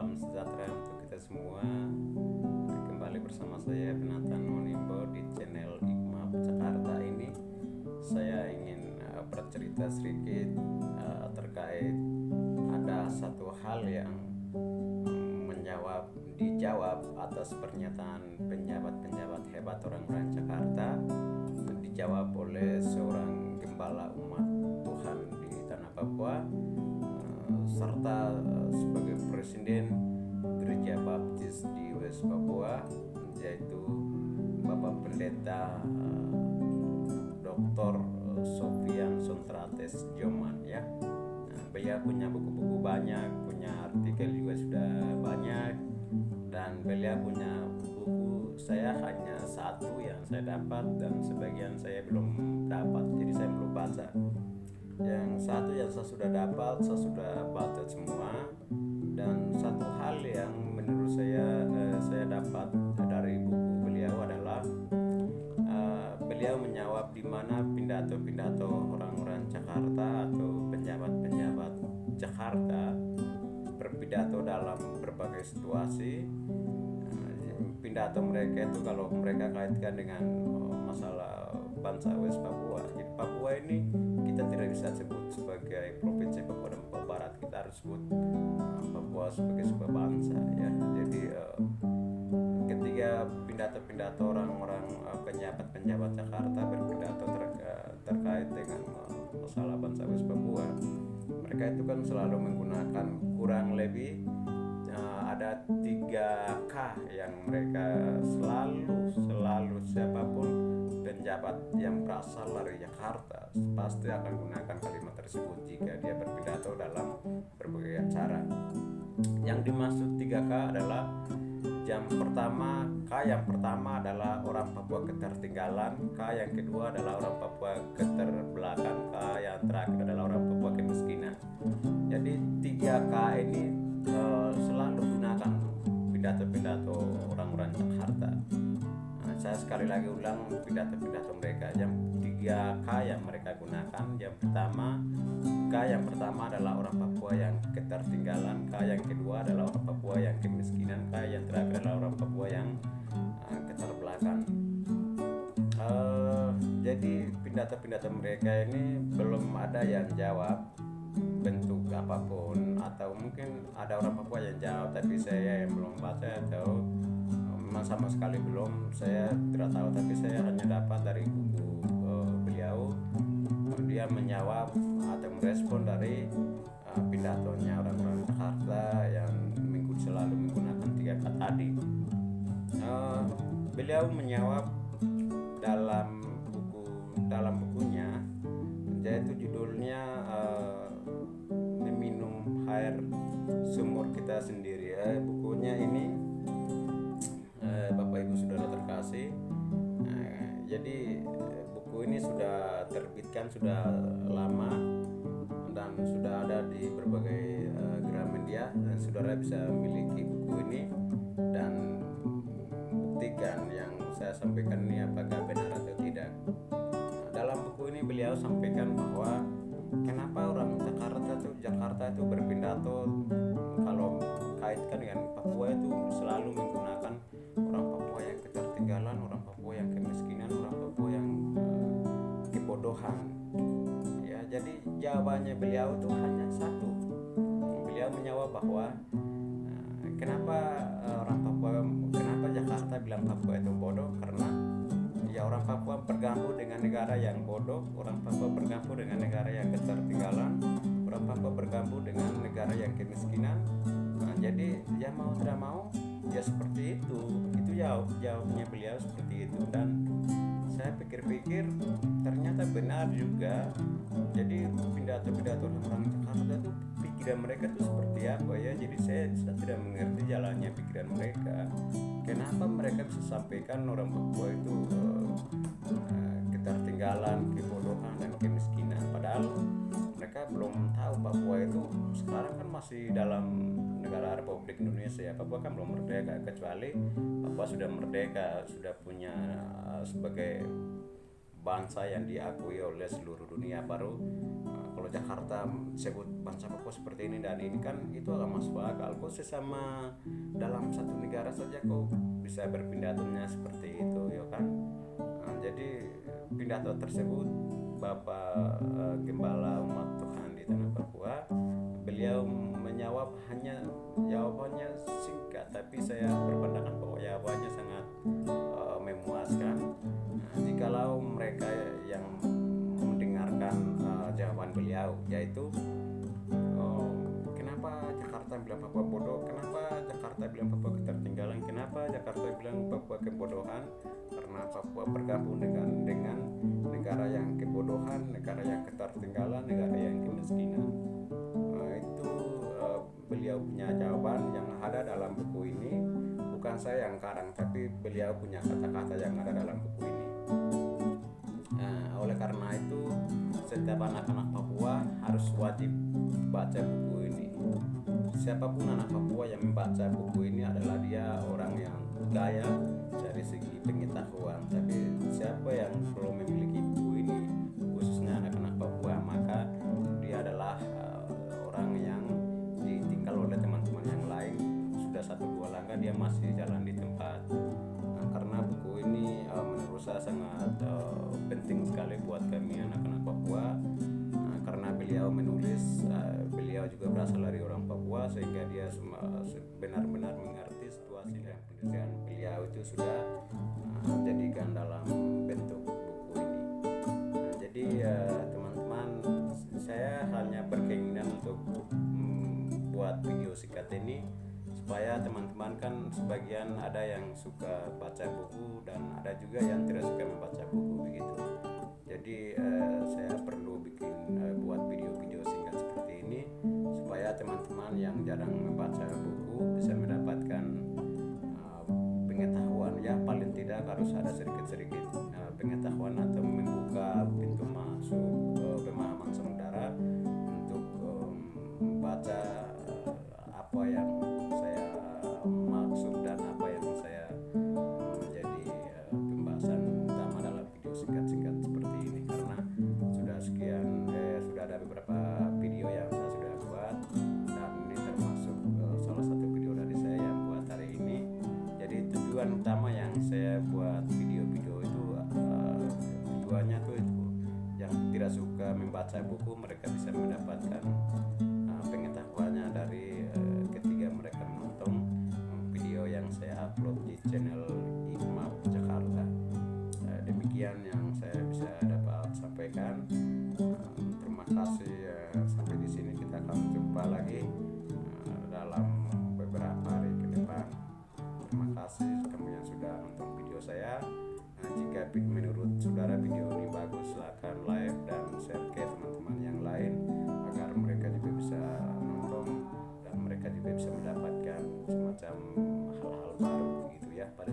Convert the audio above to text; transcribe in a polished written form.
salam sejahtera untuk kita semua. Kembali bersama saya Penatan Monimbo di channel IKMAP Jakarta ini. Saya ingin bercerita sedikit terkait ada satu hal yang dijawab atas pernyataan penjabat-penjabat hebat orang-orang Jakarta, dijawab oleh seorang gembala umat Tuhan di tanah Papua, serta sebagai presiden Gereja Baptis di West Papua, yaitu Bapak Pendeta Dr. Sofian Sontrates Joman ya. Beliau punya buku-buku banyak, punya artikel juga sudah banyak, dan beliau punya buku saya hanya satu yang saya dapat dan sebagian saya belum dapat, jadi saya belum baca. Yang satu yang saya sudah dapat, saya sudah baca semua. Dan satu hal yang menurut saya dapat dari buku beliau adalah beliau menjawab di mana pidato-pidato orang-orang Jakarta atau penjabat-penjabat Jakarta berpidato dalam berbagai situasi. Pidato mereka itu kalau mereka kaitkan dengan masalah bangsa West Papua. Jadi Papua ini kita tidak bisa sebut sebagai provinsi Papua dan Papua Barat, kita harus sebut Papua sebagai sebuah bangsa ya. Jadi ketika pidato-pidato orang-orang penjabat Jakarta berpidato terkait dengan masalah bangsa West Papua, mereka itu kan selalu menggunakan kurang lebih ada 3K yang mereka selalu siapapun penjabat yang berasal dari Jakarta pasti akan gunakan kalimat tersebut jika dia berpidato dalam berbagai acara. Yang dimaksud 3K adalah K yang pertama adalah orang Papua ketertinggalan, K yang kedua adalah orang Papua keterbelakang, K yang terakhir adalah orang Papua kemiskinan. Jadi 3K ini selalu gunakan pidato-pidato orang-orang Jakarta. Saya sekali lagi ulang pidato-pidato mereka. Yang 3K yang mereka gunakan, K yang pertama adalah orang Papua yang ketertinggalan, K yang kedua adalah orang Papua yang kemiskinan, K yang terakhir adalah orang Papua yang keterbelakang. Jadi pidato-pidato mereka ini belum ada yang jawab bentuk apapun, atau mungkin ada orang Papua yang jawab tapi saya yang belum baca, atau memang sama sekali belum, saya tidak tahu, tapi saya hanya dapat dari buku beliau. Dia menjawab atau merespon dari pidatonya orang-orang Jakarta yang selalu menggunakan 3 kata tadi. Beliau menjawab dalam bukunya, yaitu judulnya Meminum Air Sumur Kita Sendiri. Bukunya ini Bapak Ibu Saudara terkasih, jadi buku ini sudah terbitkan sudah lama dan sudah ada di berbagai Gramedia, dan saudara bisa memiliki buku ini dan buktikan yang saya sampaikan ini apakah benar atau tidak. Dalam buku ini beliau sampaikan bahwa kenapa orang Jakarta itu berpidato kalau kaitkan dengan Papua itu selalu menggunakan orang Papua yang ketertinggalan, orang Papua yang kemiskinan, orang Papua yang kebodohan. Ya, jadi jawabannya beliau itu hanya satu. Beliau menjawab bahwa kenapa Jakarta bilang Papua itu bodoh, karena ya orang Papua bergabung dengan negara yang bodoh, orang Papua bergabung dengan negara yang ketertinggalan, orang Papua bergabung dengan negara yang kemiskinan. Jadi ya mau tidak mau ya seperti itu jawabnya beliau seperti itu. Dan saya pikir-pikir ternyata benar juga. Jadi pidato-pidato orang Jakarta itu pikiran mereka itu seperti apa ya. Jadi saya tidak mengerti jalannya pikiran mereka. Kenapa mereka bisa sampaikan orang Papua itu ketertinggalan, kebodohan dan kemiskinan, padahal mereka belum tahu Papua itu sekarang kan masih dalam negara Republik Indonesia. Papua kan belum merdeka, kecuali Papua sudah merdeka, sudah punya sebagai bangsa yang diakui oleh seluruh dunia, baru kalau kalau Jakarta sebut bangsa Papua seperti ini dan ini kan itu agak masuk akal. Kok sesama dalam satu negara saja kok bisa berpidatonya seperti itu ya kan. Jadi pidato tersebut Bapak Gembala Umat Tuhan di Tanah Papua, beliau menjawab jawabannya singkat, tapi saya berpendapat bahwa jawabannya sangat memuaskan. Jikalau mereka yang mendengarkan jawaban beliau, yaitu kenapa Jakarta bilang Papua bodoh, kenapa Jakarta bilang Papua ketertinggalan, kenapa Jakarta bilang Papua kebodohan, karena Papua bergabung dengan negara yang kebodohan, negara yang ketertinggalan, negara yang kemiskinan. Itu beliau punya jawaban yang ada dalam buku ini. Bukan saya yang karang, tapi beliau punya kata-kata yang ada dalam buku ini. Oleh karena itu setiap anak-anak Papua harus wajib baca buku ini. Siapapun anak Papua yang membaca buku ini adalah dia orang yang kaya dari segi pengetahuan. Tapi siapa yang belum memiliki buku ini, khususnya anak-anak Papua, maka dia adalah orang yang ditinggal oleh teman-teman yang lain. Sudah 1-2 langkah dia masih jalan di tempat. Karena buku ini menurut saya sangat penting sekali buat kami anak-anak Papua. Karena beliau menulis, beliau juga berasal dari orang Papua, sehingga dia benar-benar mengerti situasi dan pendidikan beliau itu sudah jadikan dalam bentuk buku ini. Jadi teman-teman, saya hanya berkeinginan untuk buat video singkat ini supaya teman-teman, kan sebagian ada yang suka baca buku dan ada juga yang tidak suka membaca buku begitu. Jadi saya perlu bikin buat video-video singkat seperti ini supaya teman-teman yang jarang membaca buku bisa mendapatkan pengetahuan, ya paling tidak harus ada sedikit-sedikit pengetahuan atau membuka pintu masuk pemahaman saudara untuk membaca apa yang saya maksud dan apa yang saya menjadi pembahasan utama dalam video singkat-singkat seperti ini. Karena sudah ada beberapa video yang saya sudah buat dan ini termasuk salah satu video dari saya yang buat hari ini. Jadi tujuan utama yang saya buat video-video itu tujuannya tuh itu yang tidak suka membaca buku mereka bisa mendapatkan pengetahuannya dari ketika mereka menonton video yang saya upload di channel IMAP Jakarta. Demikian yang saya bisa dapat sampaikan. Terima kasih. Sampai di sini kita akan jumpa lagi dalam beberapa hari ke depan. Terima kasih kamu yang sudah nonton video saya. Jika menurut saudara video ini bagus, silakan like dan share ke teman-teman yang lain agar mereka juga bisa nonton dan mereka juga bisa mendapatkan semacam hal-hal baru gitu ya pada